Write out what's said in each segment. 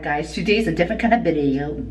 guys, today's a different kind of video.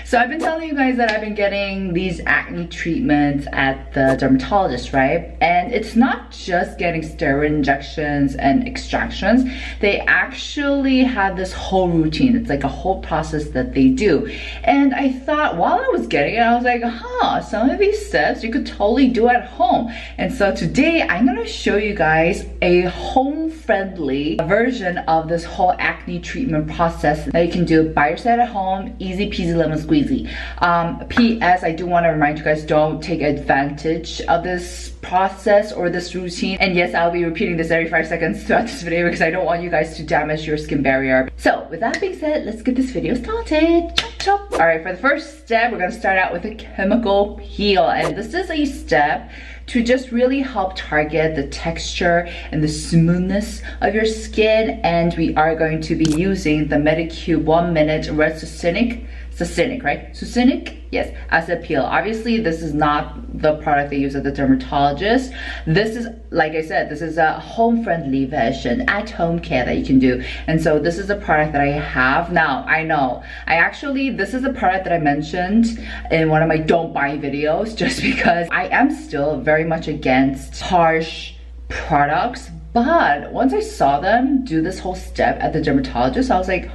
So I've been telling you guys that I've been getting these acne treatments at the dermatologist, right? And it's not just getting steroid injections and extractions. They actually have this whole routine. It's like a whole process that they do. And I thought while I was getting it, I was like, some of these steps you could totally do at home. And so today I'm gonna show you guys a home-friendly version of this whole acne treatment process that you can do by yourself at home, easy peasy lemon squeezy. P.S. I do want to remind you guys, don't take advantage of this process or this routine. And yes, I'll be repeating this every 5 seconds throughout this video because I don't want you guys to damage your skin barrier. So with that being said, let's get this video started. Chop chop. All right, for the first step, we're gonna start out with a chemical peel, and this is a step to just really help target the texture and the smoothness of your skin. And we are going to be using the Medicube 1 minute red Succinic, right? Succinic, yes, as a peel. Obviously, this is not the product they use at the dermatologist. This is, like I said, this is a home-friendly version, at-home care that you can do. And so this is a product that I have. Now, I know, this is a product that I mentioned in one of my don't buy videos just because I am still very much against harsh products. But once I saw them do this whole step at the dermatologist, I was like,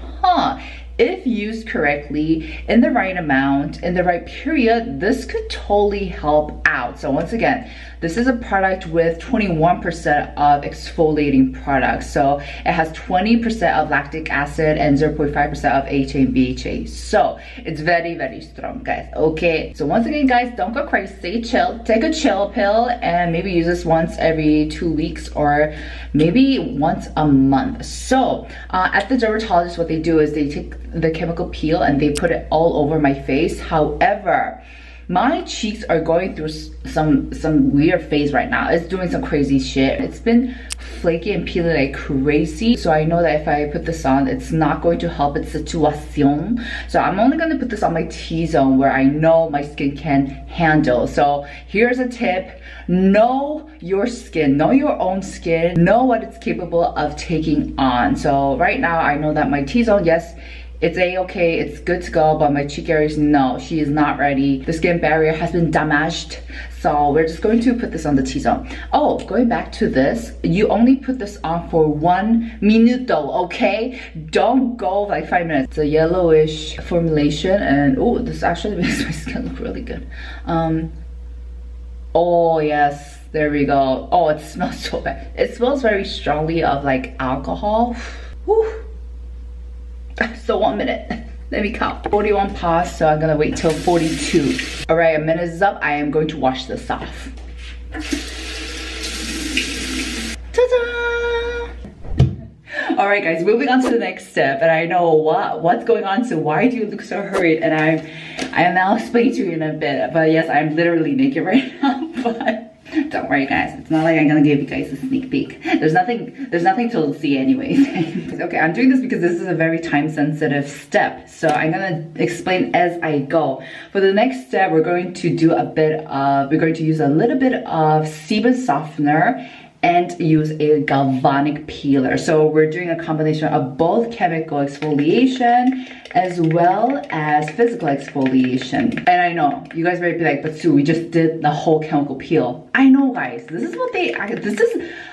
if used correctly, in the right amount, in the right period, this could totally help out. So once again, this is a product with 21% of exfoliating products. So it has 20% of lactic acid and 0.5% of AHA and BHA. So it's very, very strong, guys. Okay, so once again, guys, don't go crazy. Chill. Take a chill pill and maybe use this once every 2 weeks or maybe once a month. So at the dermatologist, what they do is they take the chemical peel and they put it all over my face. However, my cheeks are going through some weird phase right now. It's doing some crazy shit. It's been flaky and peeling like crazy. So I know that if I put this on, it's not going to help its situation. So I'm only going to put this on my T-zone where I know my skin can handle. So here's a tip. Know your skin, know your own skin, know what it's capable of taking on. So right now I know that my T-zone, yes, it's a-okay, it's good to go, but my cheek areas, no, she is not ready. The skin barrier has been damaged. So we're just going to put this on the T-zone. Oh, going back to this, you only put this on for 1 minuto, okay? Don't go like 5 minutes. It's a yellowish formulation, and oh, this actually makes my skin look really good. Oh yes, there we go. Oh, it smells so bad. It smells very strongly of like alcohol. Whew. So 1 minute, let me count. 41 passed, so I'm gonna wait till 42. All right, a minute is up. I am going to wash this off. Ta-da! All right, guys, moving on to the next step. And I know what's going on, so why do you look so hurried? And I am now explaining to you in a bit. But yes, I'm literally naked right now, but don't worry, guys. It's not like I'm gonna give you guys a sneak peek. There's nothing to see anyways. Okay, I'm doing this because this is a very time-sensitive step. So I'm gonna explain as I go. For the next step, we're going to use a little bit of sebum softener and use a galvanic peeler. So we're doing a combination of both chemical exfoliation as well as physical exfoliation. And I know you guys might be like, but Sue, we just did the whole chemical peel. I know, guys,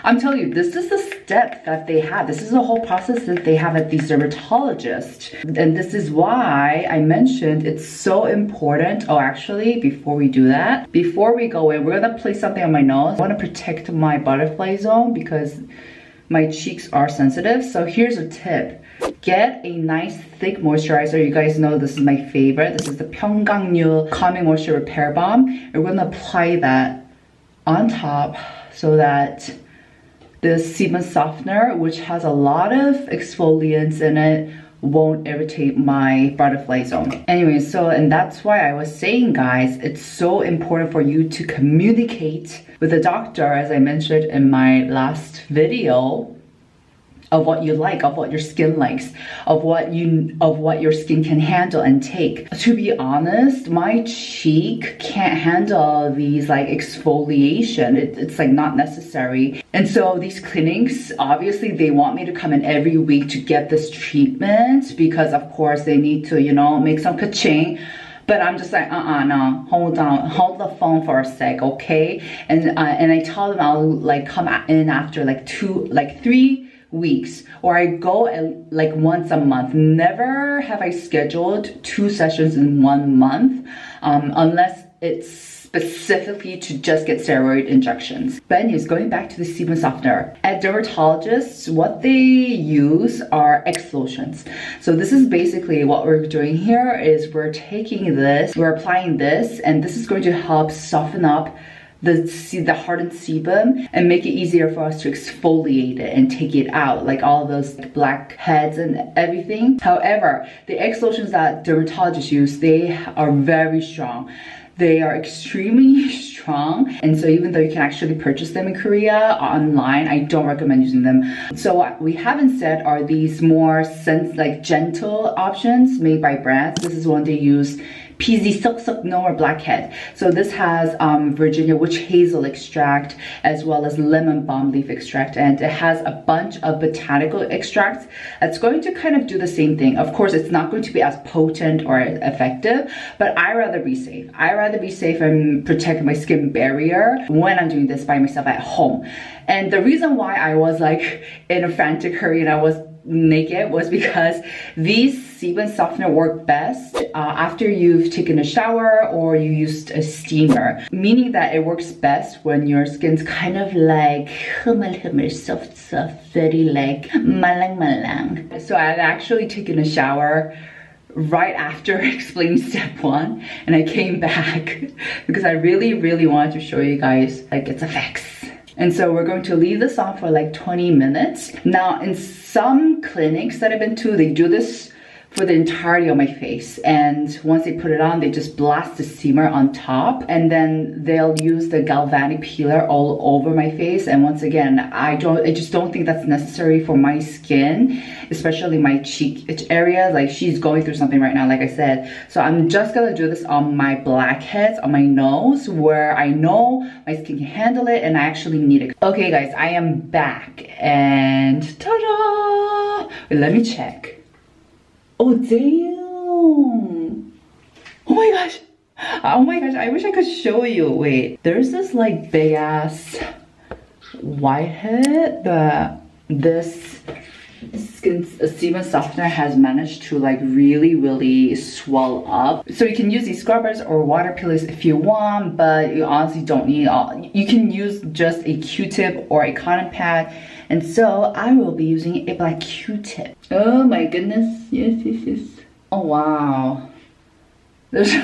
I'm telling you, this is the step that they have. This is the whole process that they have at these dermatologists. And this is why I mentioned it's so important. Oh, actually, before we do that, before we go in, we're gonna place something on my nose. I wanna protect my butterfly zone because my cheeks are sensitive. So here's a tip. Get a nice thick moisturizer. You guys know this is my favorite. This is the PyungKang Calming Moisture Repair Balm. And we're gonna apply that on top so that the sebum softener, which has a lot of exfoliants in it, won't irritate my butterfly zone. Anyway, and that's why I was saying, guys, it's so important for you to communicate with the doctor, as I mentioned in my last video, of what you like, of what your skin likes, of what your skin can handle and take. To be honest, my cheek can't handle these like exfoliation. It's like not necessary. And so these clinics, obviously they want me to come in every week to get this treatment because of course they need to, you know, make some ka-ching. But I'm just like, no, hold the phone for a sec, okay? And I tell them I'll like come in after like 3 weeks, or I go like once a month. Never have I scheduled 2 sessions in 1 month, unless it's specifically to just get steroid injections. But anyways, going back to the sebum softener. At dermatologists, what they use are Exfoliations. So this is basically what we're doing here is we're taking this, we're applying this, and this is going to help soften up the hardened sebum and make it easier for us to exfoliate it and take it out, like all those blackheads and everything. However, the Exfoliations that dermatologists use, they are very strong. They are extremely strong, and so even though you can actually purchase them in Korea online, I don't recommend using them. So what we have instead are these more gentle options made by brands. This is one they use, Ssoc or Blackhead. So this has Virginia witch hazel extract as well as lemon balm leaf extract, and it has a bunch of botanical extracts that's going to kind of do the same thing. Of course, it's not going to be as potent or effective, but I rather be safe. I rather be safe and protect my skin barrier when I'm doing this by myself at home. And the reason why I was like in a frantic hurry and I was naked was because these sebum softener work best after you've taken a shower or you used a steamer, meaning that it works best when your skin's kind of like soft, very like malang. So I had actually taken a shower right after explaining step 1, and I came back because I really wanted to show you guys like its effects. And so we're going to leave this on for like 20 minutes. Now, in some clinics that I've been to, they do this for the entirety of my face. And once they put it on, they just blast the steamer on top. And then they'll use the galvanic peeler all over my face. And once again, I just don't think that's necessary for my skin, especially my cheek area. Like, she's going through something right now, like I said. So I'm just gonna do this on my blackheads, on my nose, where I know my skin can handle it and I actually need it. Okay guys, I am back and ta-da! Wait, let me check. Oh damn! Oh my gosh! Oh my gosh, I wish I could show you. Wait, there's this like big ass whitehead that this sebum softener has managed to like really swell up. So you can use these scrubbers or water peelers if you want, but you honestly don't need all. You can use just a Q-tip or a cotton pad. And so I will be using a black Q-tip. Oh my goodness, yes. Oh wow. There's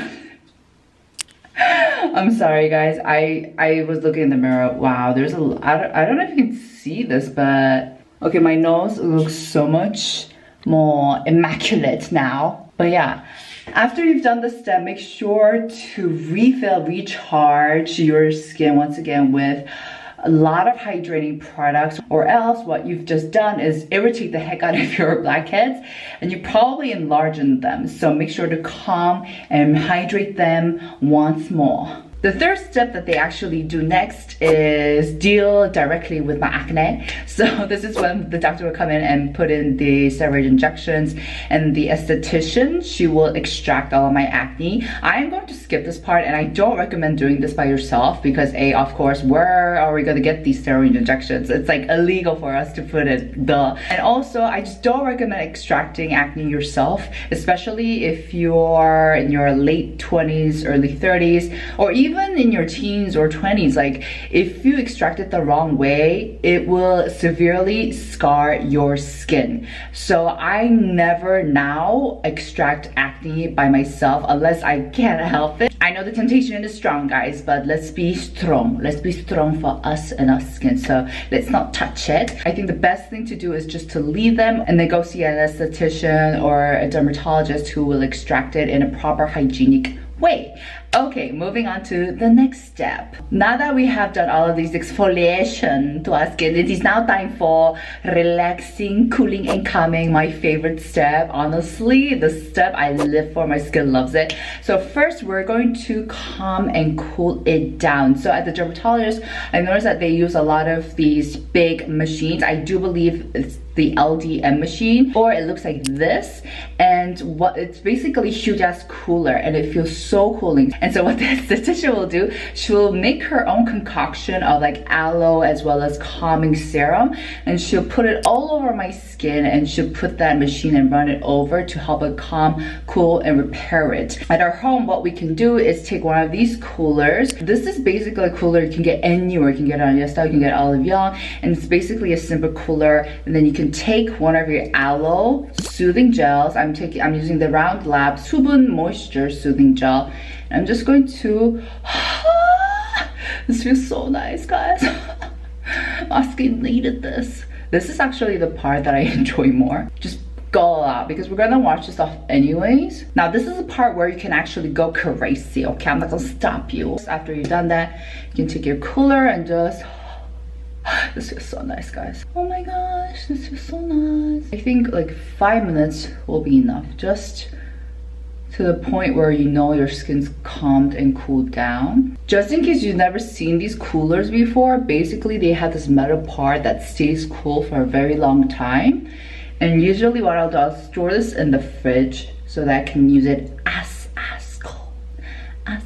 I'm sorry guys, I was looking in the mirror. Wow, there's a, I don't know if you can see this, but okay, my nose looks so much more immaculate now. But yeah, after you've done this step, make sure to recharge your skin once again with a lot of hydrating products, or else what you've just done is irritate the heck out of your blackheads and you probably enlargen them. So make sure to calm and hydrate them once more. The third step that they actually do next is deal directly with my acne. So this is when the doctor will come in and put in the steroid injections, and the esthetician, she will extract all of my acne. I am going to skip this part, and I don't recommend doing this by yourself because of course, where are we going to get these steroid injections? It's like illegal for us to put it, duh. And also, I just don't recommend extracting acne yourself, especially if you're in your late 20s, early 30s, or even in your teens or 20s. Like, if you extract it the wrong way, it will severely scar your skin. So I never now extract acne by myself unless I can't help it. I know the temptation is strong, guys, but let's be strong. Let's be strong for us and our skin. So let's not touch it. I think the best thing to do is just to leave them and then go see an esthetician or a dermatologist who will extract it in a proper hygienic way. Okay, moving on to the next step. Now that we have done all of these exfoliation to our skin, it is now time for relaxing, cooling, and calming. My favorite step, honestly, the step I live for. My skin loves it. So first, we're going to calm and cool it down. So at the dermatologist, I noticed that they use a lot of these big machines. I do believe it's the LDM machine, or it looks like this, and what it's basically huge as cooler, and it feels so cooling. And so what the esthetician will do, she will make her own concoction of like aloe as well as calming serum, and she'll put it all over my skin, and she'll put that machine and run it over to help it calm, cool, and repair it. At our home, what we can do is take one of these coolers. This is basically a cooler you can get anywhere. You can get it on Yesta, you can get Olive Young, and it's basically a simple cooler. And then you can take one of your aloe soothing gels. I'm using the Roundlab Sebum Moisture Soothing Gel. And I'm just going to, this feels so nice, guys. My skin needed this. This is actually the part that I enjoy more. Just go all out because we're gonna wash this off anyways. Now this is the part where you can actually go crazy, okay? I'm not gonna stop you. After you've done that, you can take your cooler and just, this feels so nice, guys. Oh my gosh, this feels so nice. I think like 5 minutes will be enough, just to the point where you know your skin's calmed and cooled down. Just in case you've never seen these coolers before, basically they have this metal part that stays cool for a very long time. And usually what I'll do, I'll store this in the fridge so that I can use it as cold, as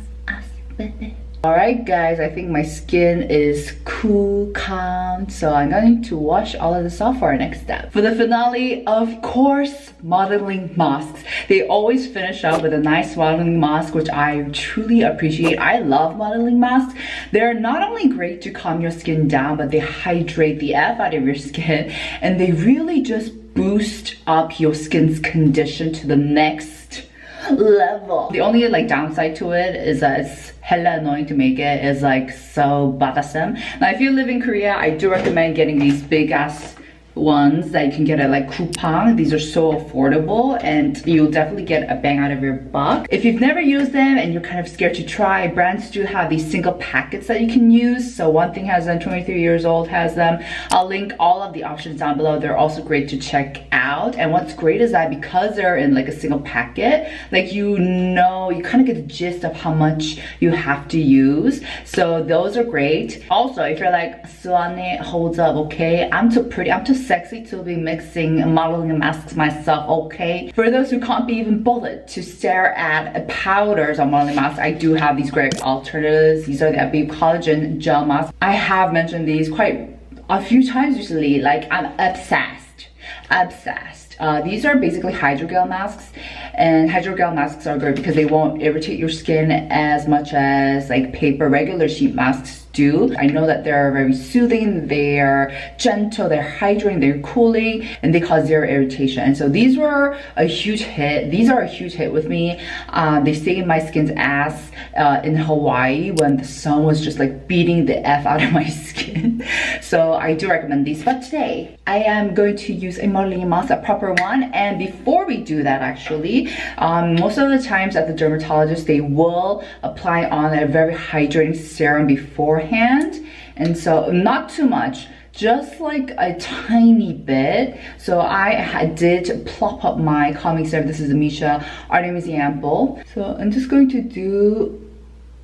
baby. Alright guys, I think my skin is cool, calm, so I'm going to wash all of this off for our next step. For the finale, of course, modeling masks. They always finish up with a nice modeling mask, which I truly appreciate. I love modeling masks. They're not only great to calm your skin down, but they hydrate the F out of your skin, and they really just boost up your skin's condition to the next level. The only like downside to it is that it's hella annoying to make it. It's like so bothersome. Now if you live in Korea, I do recommend getting these big ass ones that you can get at like coupon. These are so affordable and you'll definitely get a bang out of your buck. If you've never used them and you're kind of scared to try, brands do have these single packets that you can use. So One Thing has them, 23 years old has them. I'll link all of the options down below. They're also great to check out. And what's great is that because they're in like a single packet, like you know, you kind of get the gist of how much you have to use. So those are great. Also, if you're like, Suane holds up, okay, I'm too sexy to be mixing modeling masks myself, okay? For those who can't be even bothered to stare at powders on modeling masks, I do have these great alternatives. These are the Abib Collagen Gel Masks. I have mentioned these quite a few times recently, like I'm obsessed. These are basically hydrogel masks, and hydrogel masks are great because they won't irritate your skin as much as like regular sheet masks do. I know that they're very soothing, they're gentle, they're hydrating, they're cooling, and they cause zero irritation. And so these were a huge hit. These are a huge hit with me. They saved my skin's ass in Hawaii when the sun was just like beating the F out of my skin. So I do recommend these. But today, I am going to use a modeling mask, a proper one. And before we do that, actually, most of the times at the dermatologist, they will apply on a very hydrating serum beforehand. And so not too much, just like a tiny bit. So I did plop up my calming serum. This is the Misha Artemisia Ample. So I'm just going to do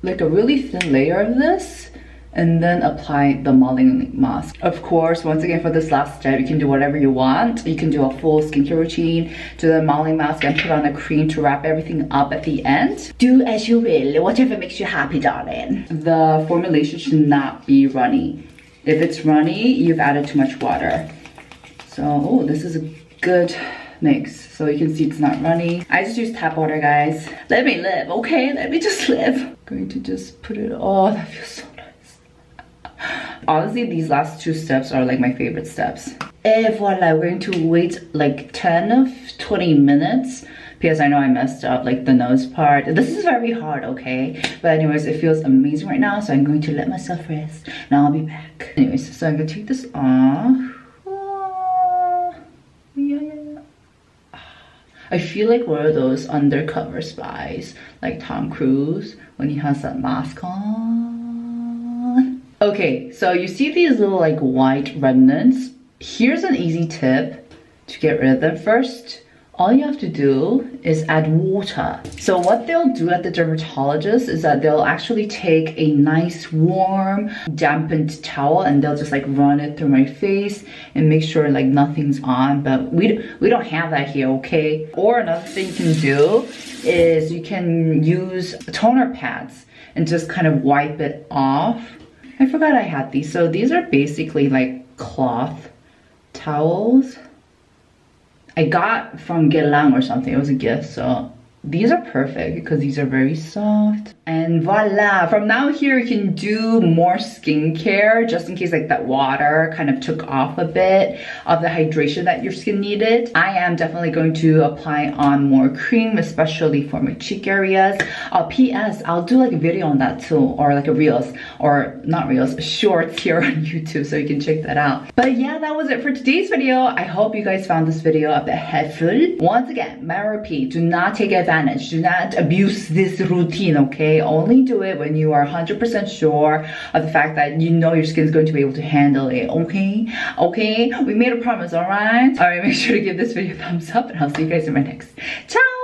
like a really thin layer of this and then apply the modeling mask. Of course, once again, for this last step, you can do whatever you want. You can do a full skincare routine, do the modeling mask, and put on a cream to wrap everything up at the end. Do as you will, whatever makes you happy, darling. The formulation should not be runny. If it's runny, you've added too much water. So, oh, this is a good mix. So you can see it's not runny. I just use tap water, guys. Let me live, okay? Let me just live. I'm going to just put it, oh, that feels so nice. Honestly, these last two steps are like my favorite steps. And voila, we're going to wait like 10 of 20 minutes because I know I messed up like the nose part. This is very hard, okay? But anyways, it feels amazing right now, so I'm going to let myself rest. Now I'll be back. Anyways, so I'm gonna take this off. I feel like one of those undercover spies, like Tom Cruise when he has that mask on. Okay, so you see these little like white remnants. Here's an easy tip to get rid of them. First, all you have to do is add water. So what they'll do at the dermatologist is that they'll actually take a nice warm dampened towel and they'll just like run it through my face and make sure like nothing's on, but we don't have that here, okay? Or another thing you can do is you can use toner pads and just kind of wipe it off. I forgot I had these. So these are basically like cloth towels I got from Gelang or something. It was a gift, so these are perfect because these are very soft. And voila! From now here, you can do more skincare just in case like that water kind of took off a bit of the hydration that your skin needed. I am definitely going to apply on more cream, especially for my cheek areas. P.S. I'll do like a video on that too, or like a reels, or not reels, shorts here on YouTube, so you can check that out. But yeah, that was it for today's video. I hope you guys found this video a bit helpful. Once again, may I repeat, do not take advantage. Do not abuse this routine, okay? Only do it when you are 100% sure of the fact that you know your skin is going to be able to handle it, okay? Okay? We made a promise, alright? Alright, make sure to give this video a thumbs up and I'll see you guys in my next. Ciao!